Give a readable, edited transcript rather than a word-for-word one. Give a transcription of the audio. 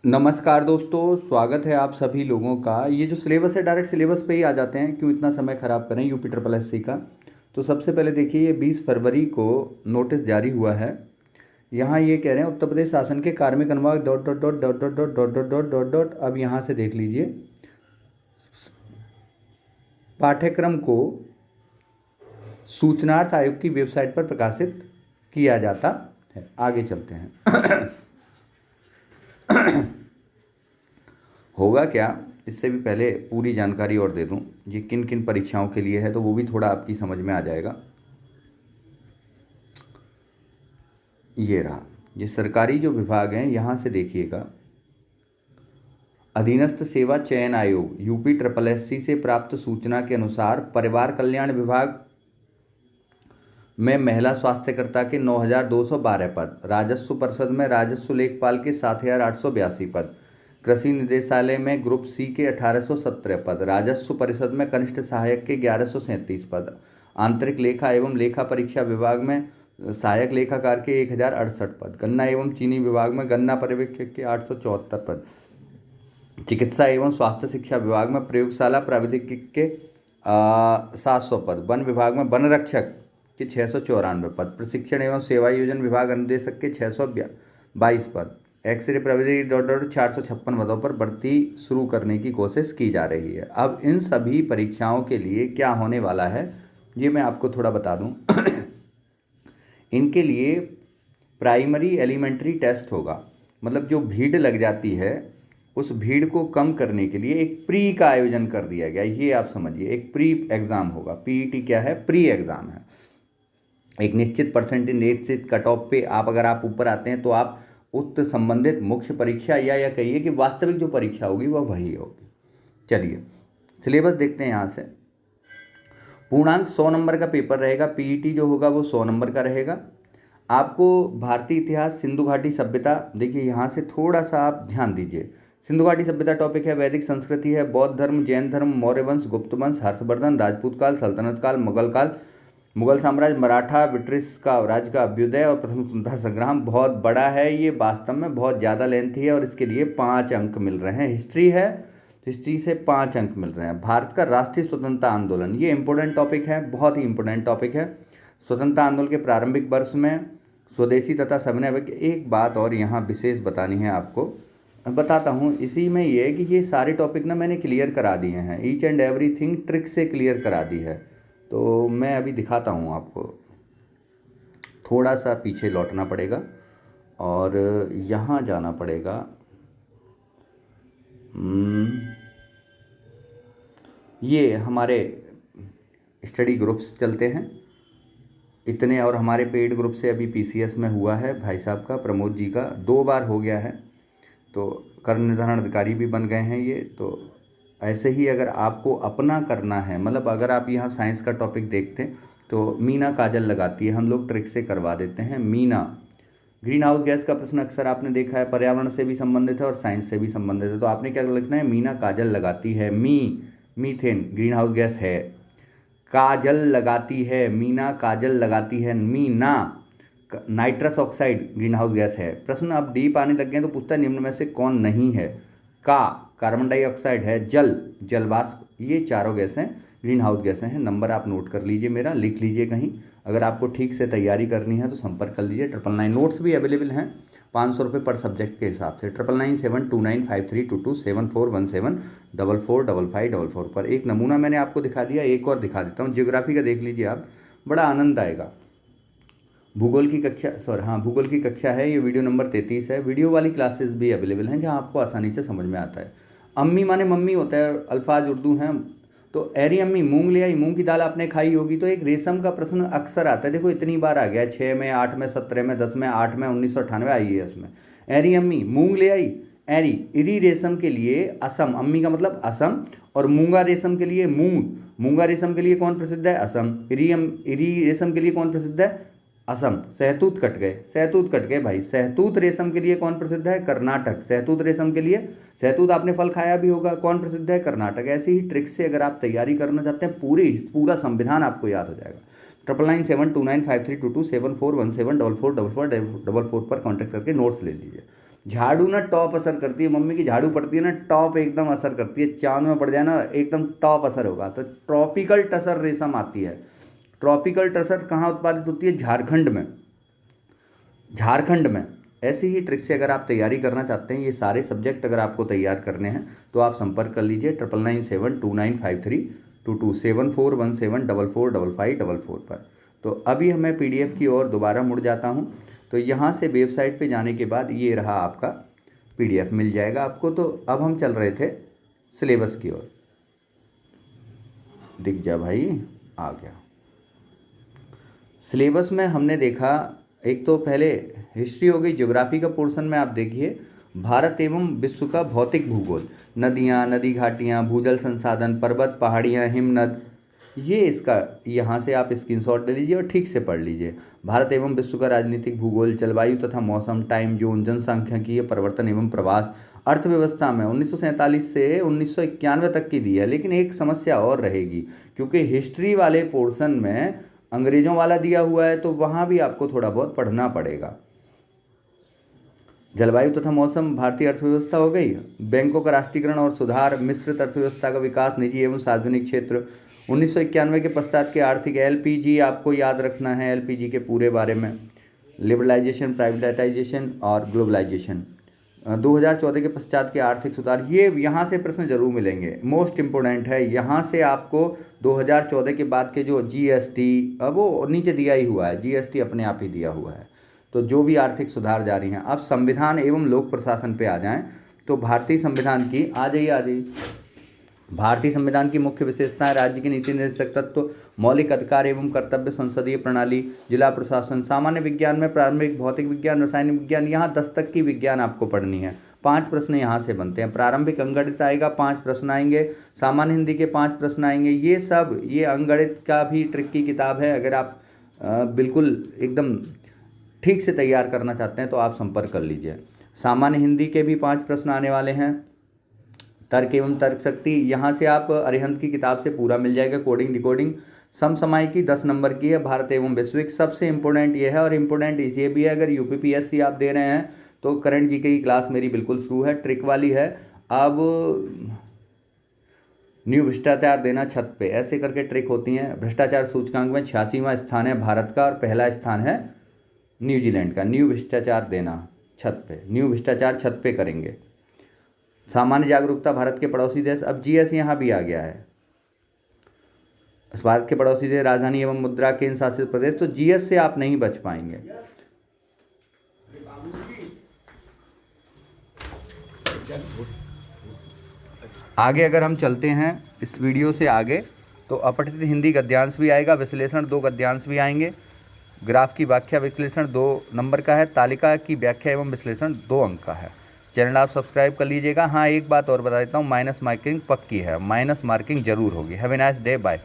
नमस्कार दोस्तों, स्वागत है आप सभी लोगों का। ये जो सिलेबस है डायरेक्ट सिलेबस पे ही आ जाते हैं, क्यों इतना समय ख़राब करें यूपी ट्रिपल एससी का। तो सबसे पहले देखिए, ये 20 फरवरी को नोटिस जारी हुआ है। यहाँ ये कह रहे हैं उत्तर प्रदेश शासन के कार्मिक अनुभाग dot dot dot dot dot dot dot dot dot dot dot. अब यहाँ से देख लीजिए, पाठ्यक्रम को सूचनार्थ आयोग की वेबसाइट पर प्रकाशित किया जाता है। आगे चलते हैं। होगा क्या, इससे भी पहले पूरी जानकारी और दे दूं, ये किन किन परीक्षाओं के लिए है, तो वो भी थोड़ा आपकी समझ में आ जाएगा। ये रहा, ये सरकारी जो विभाग हैं, यहाँ से देखिएगा। अधीनस्थ सेवा चयन आयोग यूपी ट्रिपल एससी से प्राप्त सूचना के अनुसार परिवार कल्याण विभाग में महिला स्वास्थ्यकर्ता के 9,212 पद, राजस्व परिषद में राजस्व लेखपाल के 7,882 पद, कृषि निदेशालय में ग्रुप सी के 1817 पद, राजस्व परिषद में कनिष्ठ सहायक के 1137 पद, आंतरिक लेखा एवं लेखा परीक्षा विभाग में सहायक लेखाकार के 1,068 पद, गन्ना एवं चीनी विभाग में गन्ना पर्यवेक्षक के 874 पद, चिकित्सा एवं स्वास्थ्य शिक्षा विभाग में प्रयोगशाला प्राविधिक के 700 पद, वन विभाग में वन रक्षक के 694 पद, प्रशिक्षण एवं सेवा योजन विभाग अनुदेशक के 622 पद, एक्सरे प्रविधि डॉट 456 पदों पर भर्ती शुरू करने की कोशिश की जा रही है। अब इन सभी परीक्षाओं के लिए क्या होने वाला है, ये मैं आपको थोड़ा बता दूं। इनके लिए प्राइमरी एलिमेंट्री टेस्ट होगा, मतलब जो भीड़ लग जाती है उस भीड़ को कम करने के लिए एक प्री का आयोजन कर दिया गया। ये आप समझिए, एक प्री एग्ज़ाम होगा। पीईटी क्या है? प्री एग्ज़ाम है। एक निश्चित परसेंटेज से कट ऑफ पे अगर आप ऊपर आते हैं तो आप उत्तर संबंधित मुख्य परीक्षा या कहिए कि वास्तविक जो परीक्षा होगी वह वही होगी। चलिए सिलेबस देखते हैं। यहाँ से पूर्णांक 100 नंबर का पेपर रहेगा। पीईटी जो होगा वो 100 नंबर का रहेगा। आपको भारतीय इतिहास, सिंधु घाटी सभ्यता, देखिए यहाँ से थोड़ा सा आप ध्यान दीजिए। सिंधु घाटी सभ्यता टॉपिक है, वैदिक संस्कृति है, बौद्ध धर्म, जैन धर्म, मौर्य वंश, गुप्त वंश, हर्षवर्धन, राजपूत काल, सल्तनत काल, मुगल काल, मुगल साम्राज्य, मराठा, ब्रिटिश का राज्य का अभ्युदय और प्रथम स्वतंत्रता संग्राम। बहुत बड़ा है ये, वास्तव में बहुत ज़्यादा लेंथी है और इसके लिए 5 अंक मिल रहे हैं। हिस्ट्री है, हिस्ट्री से 5 अंक मिल रहे हैं। भारत का राष्ट्रीय स्वतंत्रता आंदोलन, ये इंपॉर्टेंट टॉपिक है, बहुत ही इंपॉर्टेंट टॉपिक है। स्वतंत्रता आंदोलन के प्रारंभिक वर्ष में स्वदेशी तथा सविनय अभियान। एक बात और यहाँ विशेष बतानी है आपको, बताता हूँ। इसी में ये है कि ये सारे टॉपिक ना मैंने क्लियर करा दिए हैं, ईच एंड एवरीथिंग ट्रिक से क्लियर करा दी है। तो मैं अभी दिखाता हूँ आपको, थोड़ा सा पीछे लौटना पड़ेगा और यहाँ जाना पड़ेगा। ये हमारे स्टडी ग्रुप्स चलते हैं इतने, और हमारे पेड ग्रुप से अभी पीसीएस में हुआ है भाई साहब का, प्रमोद जी का 2 बार हो गया है, तो कर निर्धारण अधिकारी भी बन गए हैं ये। तो ऐसे ही अगर आपको अपना करना है, मतलब अगर आप यहाँ साइंस का टॉपिक देखते हैं तो मीना काजल लगाती है, हम लोग ट्रिक से करवा देते हैं। मीना, ग्रीन हाउस गैस का प्रश्न अक्सर आपने देखा है, पर्यावरण से भी संबंधित है और साइंस से भी संबंधित है। तो आपने क्या लिखना है? मीना काजल लगाती है। मीथेन ग्रीन हाउस गैस है। काजल लगाती है, मीना काजल लगाती है। Meena nitrous oxide green house gas है। प्रश्न अब डीप आने लग गए तो पूछता है निम्न में से कौन नहीं है? कार्बन डाइऑक्साइड है। जल वाष्प, ये चारों गैसें ग्रीन हाउस गैसें हैं। नंबर आप नोट कर लीजिए, मेरा लिख लीजिए कहीं। अगर आपको ठीक से तैयारी करनी है तो संपर्क कर लीजिए। 999 नोट्स भी अवेलेबल हैं 500 रुपये पर सब्जेक्ट के हिसाब से। 99972953227417445555 पर। एक नमूना मैंने आपको दिखा दिया, एक और दिखा देता हूँ। ज्योग्राफी का देख लीजिए आप, बड़ा आनंद आएगा। भूगोल की कक्षा, भूगोल की कक्षा है, ये वीडियो नंबर 33 है। वीडियो वाली क्लासेस भी अवेलेबल हैं जहाँ आपको आसानी से समझ में आता है। अम्मी माने मम्मी होता है, अल्फाज उर्दू हैं। तो एरी अम्मी मूंग ले आई, मूंग की दाल आपने खाई होगी। तो एक रेशम का प्रश्न अक्सर आता है, देखो इतनी बार आ गया, 6 में, 8 में, 17 में, 10 में, 8 में, 1998 IAS में। एरी अम्मी मूंग ले आई। एरी, इरी रेशम के लिए असम, अम्मी का मतलब असम, और मूंगा रेशम के लिए मूंग। मूंगा रेशम के लिए कौन प्रसिद्ध है? असम। इरी रेशम के लिए कौन प्रसिद्ध है? असम। सहतूत कट गए भाई। सहतूत रेशम के लिए कौन प्रसिद्ध है? कर्नाटक। सहतूत रेशम के लिए, सहतूत आपने फल खाया भी होगा, कौन प्रसिद्ध है? कर्नाटक। ऐसे ही ट्रिक से अगर आप तैयारी करना चाहते हैं, पूरा संविधान आपको याद हो जाएगा। 999729532274174444 पर कॉन्टैक्ट करके नोट्स ले लीजिए। झाड़ू ना टॉप असर करती है, मम्मी की झाड़ू पड़ती है ना टॉप एकदम असर करती है, चांद में पड़ जाए ना एकदम टॉप असर होगा। तो ट्रॉपिकल टसर रेशम आती है। ट्रॉपिकल टसर कहाँ उत्पादित होती है? झारखंड में। झारखंड में। ऐसी ही ट्रिक से अगर आप तैयारी करना चाहते हैं, ये सारे सब्जेक्ट अगर आपको तैयार करने हैं तो आप संपर्क कर लीजिए 99972953227417445555 पर। तो अभी मैं पीडीएफ की ओर दोबारा मुड़ जाता हूँ। तो यहाँ से वेबसाइट पे जाने के बाद ये रहा आपका पीडीएफ मिल जाएगा आपको। तो अब हम चल रहे थे सिलेबस की ओर। दिख जा भाई, आ गया। सिलेबस में हमने देखा, एक तो पहले हिस्ट्री हो गई। ज्योग्राफी का पोर्शन में आप देखिए भारत एवं विश्व का भौतिक भूगोल, नदियाँ, नदी घाटियाँ, भूजल संसाधन, पर्वत, पहाड़ियाँ, हिमनद, ये इसका यहाँ से आप स्क्रीनशॉट ले लीजिए और ठीक से पढ़ लीजिए। भारत एवं विश्व का राजनीतिक भूगोल, जलवायु तथा मौसम, टाइम जोन, जनसांख्यिकीय परिवर्तन एवं प्रवास, अर्थव्यवस्था में 1947 से 1991 तक की दी है। लेकिन एक समस्या और रहेगी, क्योंकि हिस्ट्री वाले पोर्शन में अंग्रेजों वाला दिया हुआ है, तो वहाँ भी आपको थोड़ा बहुत पढ़ना पड़ेगा। जलवायु तथा मौसम, भारतीय अर्थव्यवस्था हो गई, बैंकों का राष्ट्रीयकरण और सुधार, मिश्रित अर्थव्यवस्था का विकास, निजी एवं सार्वजनिक क्षेत्र, 1991 के पश्चात के आर्थिक, एलपीजी आपको याद रखना है, एलपीजी के पूरे बारे में, लिबरलाइजेशन, प्राइवेटाइजेशन और ग्लोबलाइजेशन, 2014 के पश्चात के आर्थिक सुधार। ये यहाँ से प्रश्न जरूर मिलेंगे, मोस्ट इम्पोर्टेंट है। यहाँ से आपको 2014 के बाद के जो जीएसटी, अब वो नीचे दिया ही हुआ है, जीएसटी अपने आप ही दिया हुआ है। तो जो भी आर्थिक सुधार जारी हैं। अब संविधान एवं लोक प्रशासन पे आ जाएं, तो भारतीय संविधान की आ जाइए। भारतीय संविधान की मुख्य विशेषताएं: राज्य की नीति निर्देशक तत्व, मौलिक अधिकार एवं कर्तव्य, संसदीय प्रणाली, जिला प्रशासन। सामान्य विज्ञान में प्रारंभिक भौतिक विज्ञान, रासायनिक विज्ञान, यहाँ 10 तक की विज्ञान आपको पढ़नी है। 5 प्रश्न यहाँ से बनते हैं। प्रारंभिक अंकगणित आएगा, 5 प्रश्न आएंगे। सामान्य हिंदी के 5 प्रश्न आएंगे। ये सब, ये अंकगणित का भी ट्रिक की किताब है। अगर आप बिल्कुल एकदम ठीक से तैयार करना चाहते हैं तो आप संपर्क कर लीजिए। सामान्य हिंदी के भी 5 प्रश्न आने वाले हैं। तर्क एवं तर्क शक्ति, यहाँ से आप अरिहंत की किताब से पूरा मिल जाएगा। कोडिंग डिकोडिंग, समसामयिकी 10 नंबर की है। भारत एवं वैश्विक सबसे इंपॉर्टेंट ये है, और इम्पोर्टेंट ये भी है, अगर यूपीपीएससी आप दे रहे हैं तो करंट जीके की क्लास मेरी बिल्कुल शुरू है, ट्रिक वाली है। अब न्यू भ्रष्टाचार देना छत पे, ऐसे करके ट्रिक होती हैं। भ्रष्टाचार सूचकांक में 86वां स्थान है भारत का, और पहला स्थान है न्यूजीलैंड का। न्यू भ्रष्टाचार देना छत पे, न्यू भ्रष्टाचार छत पे करेंगे। सामान्य जागरूकता, भारत के पड़ोसी देश, अब जीएस यहाँ भी आ गया है। भारत के पड़ोसी देश, राजधानी एवं मुद्रा, केंद्र शासित प्रदेश। तो जीएस से आप नहीं बच पाएंगे। आगे अगर हम चलते हैं इस वीडियो से आगे, तो अपठित हिंदी गद्यांश भी आएगा, विश्लेषण 2 गद्यांश भी आएंगे, ग्राफ की व्याख्या विश्लेषण 2 नंबर का है, तालिका की व्याख्या एवं विश्लेषण 2 अंक का है। चैनल आप सब्सक्राइब कर लीजिएगा। हाँ, एक बात और बता देता हूँ, माइनस मार्किंग पक्की है, माइनस मार्किंग जरूर होगी। Have a nice day, bye.